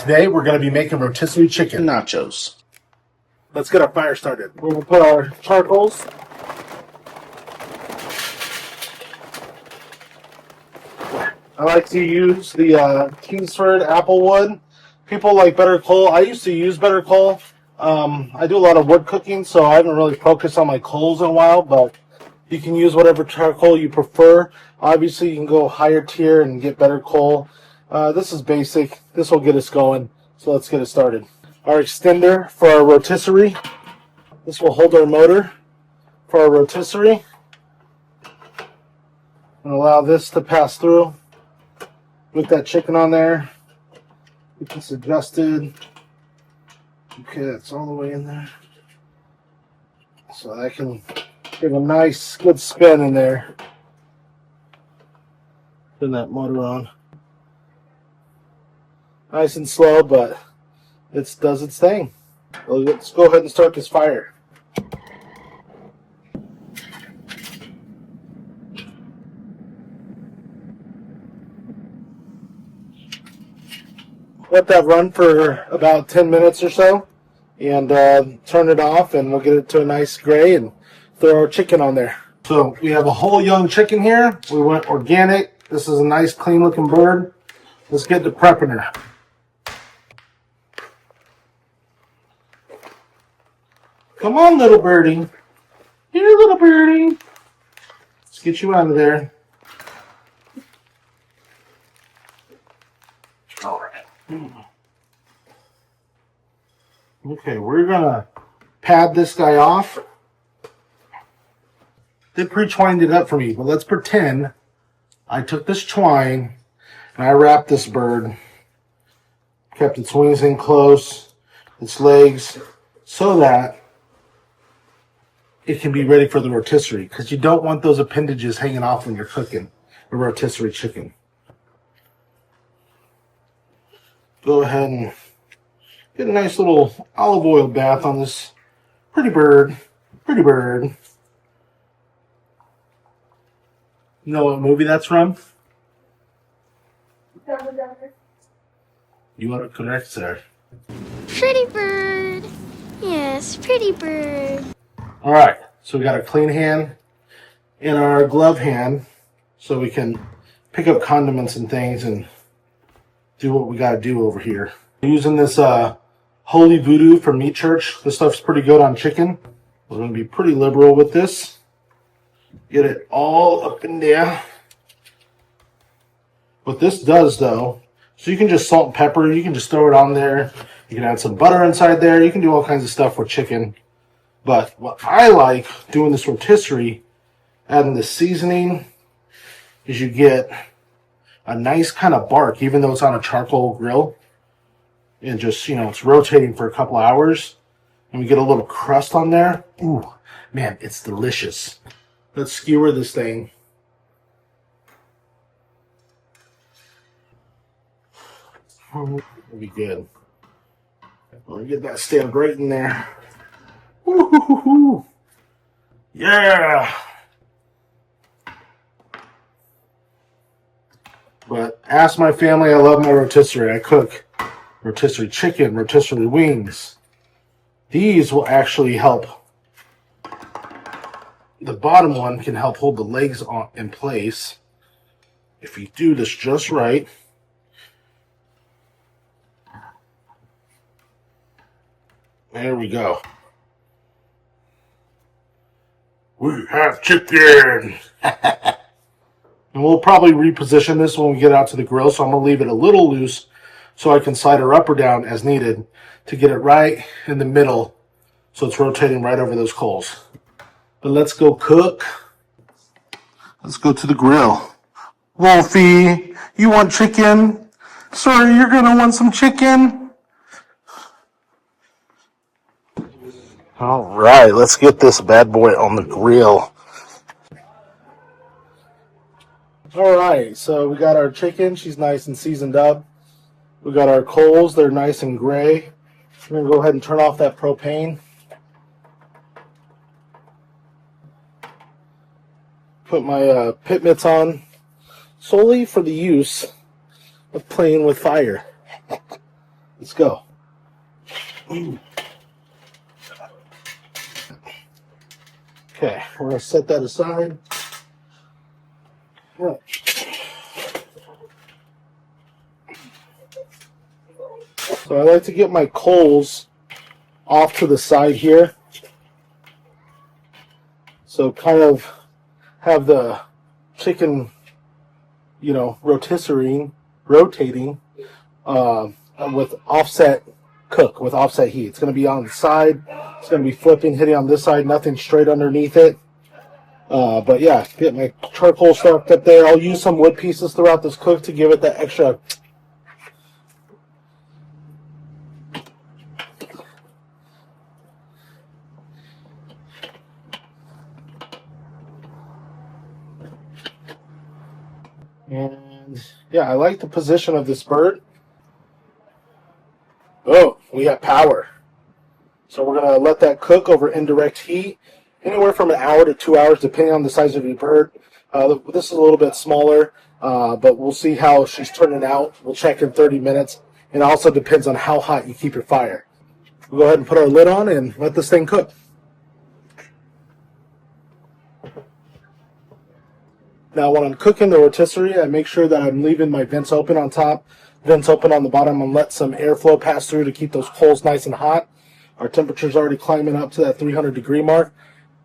Today we're going to be making rotisserie chicken nachos. Let's get our fire started. We're going to put our charcoals. I like to use the Kingsford Applewood. People like better coal. I used to use better coal. I do a lot of wood cooking, so I haven't really focused on my coals in a while, but you can use whatever charcoal you prefer. Obviously, you can go higher tier and get better coal. This is basic. This will get us going, so let's get it started. Our extender for our rotisserie. This will hold our motor for our rotisserie and allow this to pass through. With that chicken on there. Get this adjusted. Okay, that's all the way in there. So I can give a nice, good spin in there. Turn that motor on. Nice and slow, but it does its thing. Well, let's go ahead and start this fire. Let that run for about 10 minutes or so and turn it off, and we'll get it to a nice gray and throw our chicken on there. So we have a whole young chicken here. We went organic. This is a nice clean looking bird. Let's get to prepping her. Come on, little birdie. Here, little birdie. Let's get you out of there. All right. Okay, we're gonna pad this guy off. They pre-twined it up for me, but let's pretend I took this twine and I wrapped this bird, kept its wings in close, its legs, so that it can be ready for the rotisserie, because you don't want those appendages hanging off when you're cooking a rotisserie chicken. Go ahead and get a nice little olive oil bath on this pretty bird. Pretty bird. You know what movie that's from? You are correct, sir. Pretty bird. Yes, pretty bird. Alright, so we got a clean hand and our glove hand so we can pick up condiments and things and do what we got to do over here. Using this Holy Voodoo from Meat Church. This stuff's pretty good on chicken. We're going to be pretty liberal with this. Get it all up in there. What this does, though, so you can just salt and pepper. You can just throw it on there. You can add some butter inside there. You can do all kinds of stuff with chicken. But what I like doing this rotisserie, adding the seasoning, is you get a nice kind of bark, even though it's on a charcoal grill. And just, it's rotating for a couple hours. And we get a little crust on there. Ooh, man, it's delicious. Let's skewer this thing. It'll be good. We'll get that stand right in there. Woo-hoo-hoo-hoo. Yeah! But ask my family, I love my rotisserie. I cook rotisserie chicken, rotisserie wings. These will actually help. The bottom one can help hold the legs in place if you do this just right. There we go. We have chicken! And we'll probably reposition this when we get out to the grill, so I'm going to leave it a little loose so I can slide her up or down as needed to get it right in the middle so it's rotating right over those coals. But let's go cook. Let's go to the grill. Wolfie, you want chicken? Sir, you're going to want some chicken? All right, let's get this bad boy on the grill. All right, so we got our chicken. She's nice and seasoned up. We got our coals. They're nice and gray. I'm going to go ahead and turn off that propane. Put my pit mitts on solely for the use of playing with fire. Let's go. Okay, we're going to set that aside. All right. So I like to get my coals off to the side here. So kind of have the chicken, rotisserie rotating with offset cook, with offset heat. It's going to be on the side. It's going to be flipping, hitting on this side, nothing straight underneath it. But yeah, get my charcoal stacked up there. I'll use some wood pieces throughout this cook to give it that extra. And yeah, I like the position of this bird. Oh, we have power. So we're going to let that cook over indirect heat, anywhere from an hour to 2 hours, depending on the size of your bird. This is a little bit smaller, but we'll see how she's turning out. We'll check in 30 minutes. It also depends on how hot you keep your fire. We'll go ahead and put our lid on and let this thing cook. Now, when I'm cooking the rotisserie, I make sure that I'm leaving my vents open on top, vents open on the bottom, and let some airflow pass through to keep those coals nice and hot. Our temperature's already climbing up to that 300-degree mark.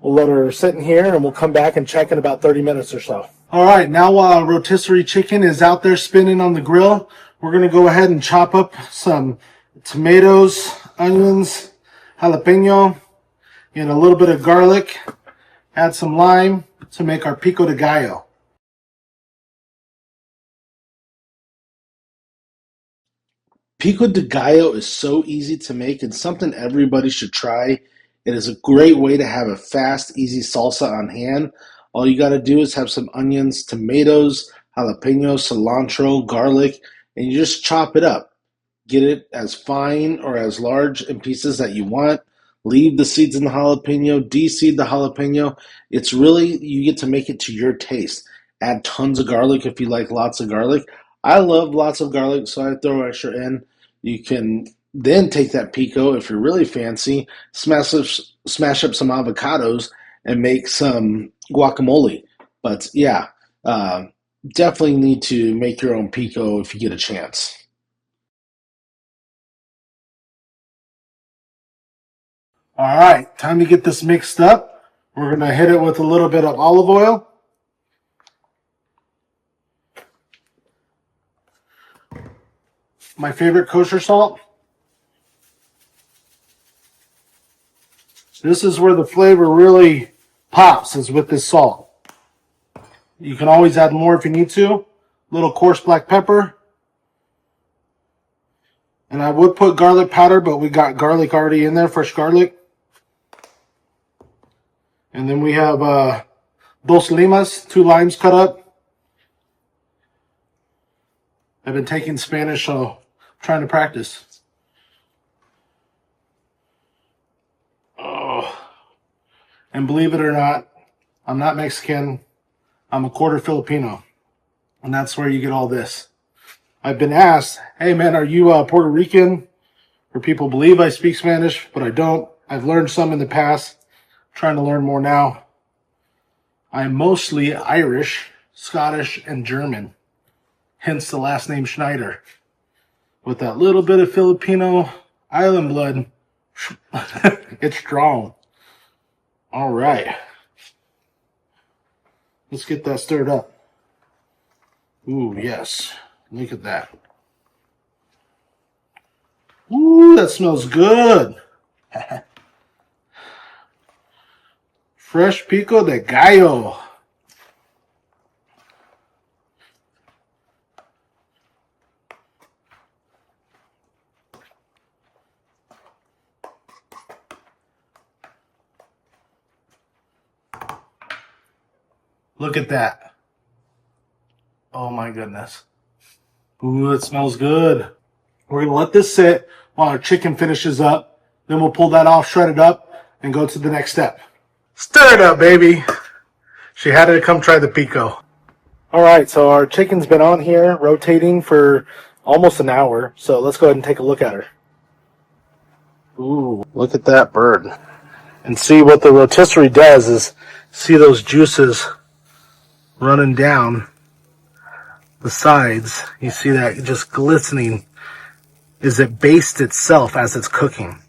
We'll let her sit in here, and we'll come back and check in about 30 minutes or so. All right, now while rotisserie chicken is out there spinning on the grill, we're going to go ahead and chop up some tomatoes, onions, jalapeno, and a little bit of garlic. Add some lime to make our pico de gallo. Pico de gallo is so easy to make and something everybody should try. It is a great way to have a fast, easy salsa on hand. All you got to do is have some onions, tomatoes, jalapenos, cilantro, garlic, and you just chop it up. Get it as fine or as large in pieces that you want. Leave the seeds in the jalapeno, de-seed the jalapeno. It's really, you get to make it to your taste. Add tons of garlic if you like lots of garlic. I love lots of garlic, so I throw extra in. You can then take that pico, if you're really fancy, smash up some avocados and make some guacamole. But yeah, definitely need to make your own pico if you get a chance. All right, time to get this mixed up. We're going to hit it with a little bit of olive oil. My favorite kosher salt. This is where the flavor really pops, is with this salt. You can always add more if you need to. A little coarse black pepper. And I would put garlic powder, but we got garlic already in there, fresh garlic. And then we have dos limas, 2 limes cut up. I've been taking Spanish, so I'm trying to practice. Oh. And believe it or not, I'm not Mexican. I'm a quarter Filipino. And that's where you get all this. I've been asked, hey man, are you Puerto Rican? Or people believe I speak Spanish, but I don't. I've learned some in the past. I'm trying to learn more now. I'm mostly Irish, Scottish, and German. Hence the last name Schneider. With that little bit of Filipino island blood, it's strong. All right. Let's get that stirred up. Ooh, yes. Look at that. Ooh, that smells good. Fresh pico de gallo. Look at that. Oh my goodness. Ooh, it smells good. We're going to let this sit while our chicken finishes up. Then we'll pull that off, shred it up, and go to the next step. Stir it up, baby. She had to come try the pico. All right, so our chicken's been on here rotating for almost an hour. So let's go ahead and take a look at her. Ooh, look at that bird. And see what the rotisserie does is see those juices running down the sides. You see that just glistening is it based itself as it's cooking.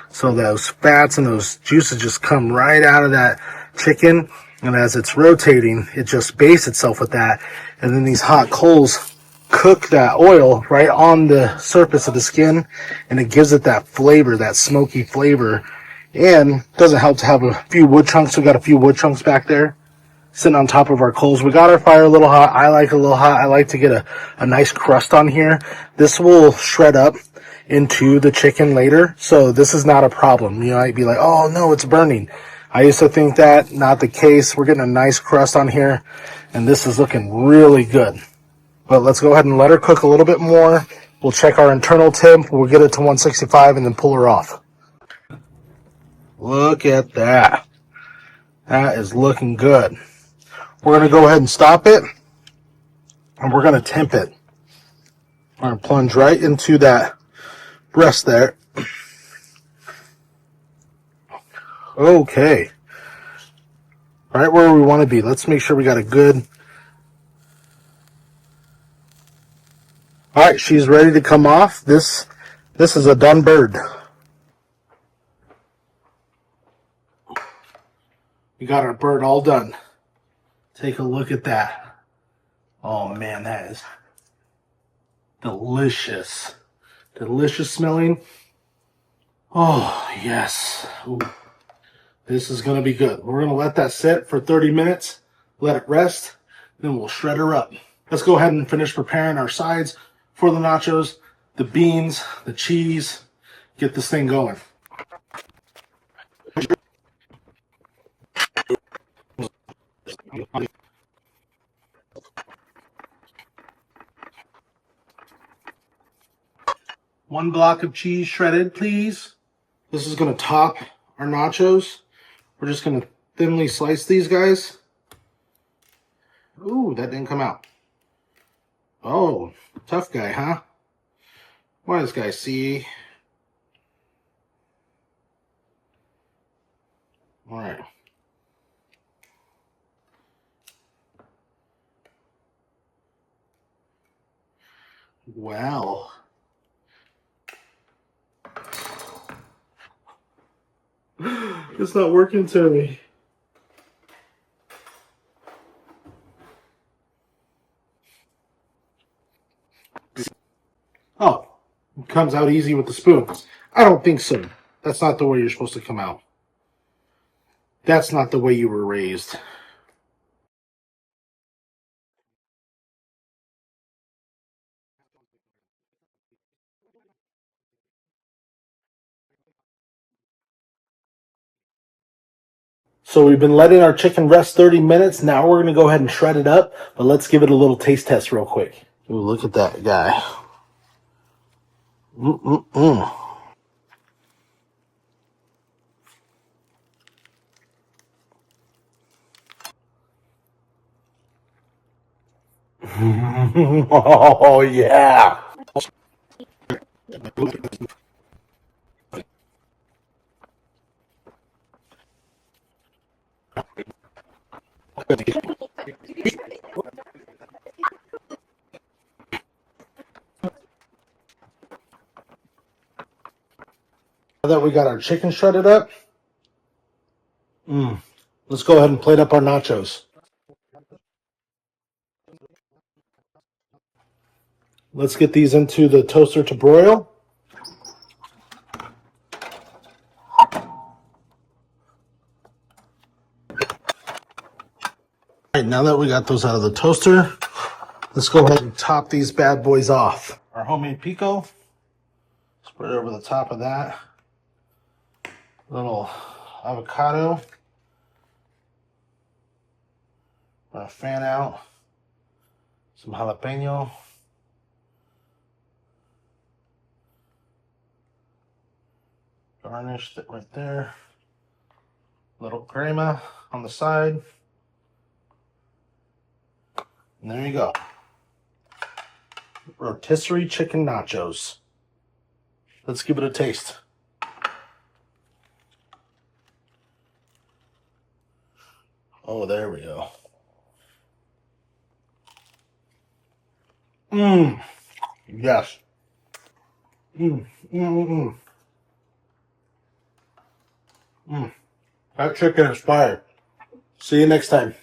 So those fats and those juices just come right out of that chicken, and as it's rotating, it just bastes itself with that. And then these hot coals cook that oil right on the surface of the skin, and it gives it that flavor, that smoky flavor. And it doesn't help to have a few wood chunks. We got a few wood chunks back there sitting on top of our coals. We got our fire a little hot. I like it a little hot. I like to get a nice crust on here. This will shred up into the chicken later, so this is not a problem. You might be like, oh no, it's burning. I used to think that, not the case. We're getting a nice crust on here, and this is looking really good. But let's go ahead and let her cook a little bit more. We'll check our internal temp. We'll get it to 165 and then pull her off. Look at that. That is looking good. We're going to go ahead and stop it, and we're going to temp it. We're going to plunge right into that breast there. Okay. Right where we want to be. Let's make sure we got a good... All right, she's ready to come off. This is a done bird. We got our bird all done. Take a look at that. Oh man, that is delicious. Delicious smelling. Oh, yes. Ooh. This is going to be good. We're going to let that sit for 30 minutes, let it rest, then we'll shred her up. Let's go ahead and finish preparing our sides for the nachos, the beans, the cheese. Get this thing going. One block of cheese shredded, please. This is going to top our nachos. We're just going to thinly slice these guys. Ooh, that didn't come out. Oh, tough guy, huh? Wise guy, see? All right. Well. It's not working to me. Oh, it comes out easy with the spoon. I don't think so. That's not the way you're supposed to come out. That's not the way you were raised. So we've been letting our chicken rest 30 minutes. Now we're going to go ahead and shred it up, but let's give it a little taste test real quick. Ooh, look at that guy. Mm-mm-mm. Oh, yeah. Now that we got our chicken shredded up, let's go ahead and plate up our nachos. Let's get these into the toaster to broil. All right, now that we got those out of the toaster, let's go ahead and top these bad boys off. Our homemade pico, spread over the top of that. Little avocado. Gonna fan out. Some jalapeno. Garnished it right there. Little crema on the side. And there you go. Rotisserie chicken nachos. Let's give it a taste. Oh, there we go. Mmm. Yes. Mmm. Mmm. Mmm. Mmm. That chicken is fire. See you next time.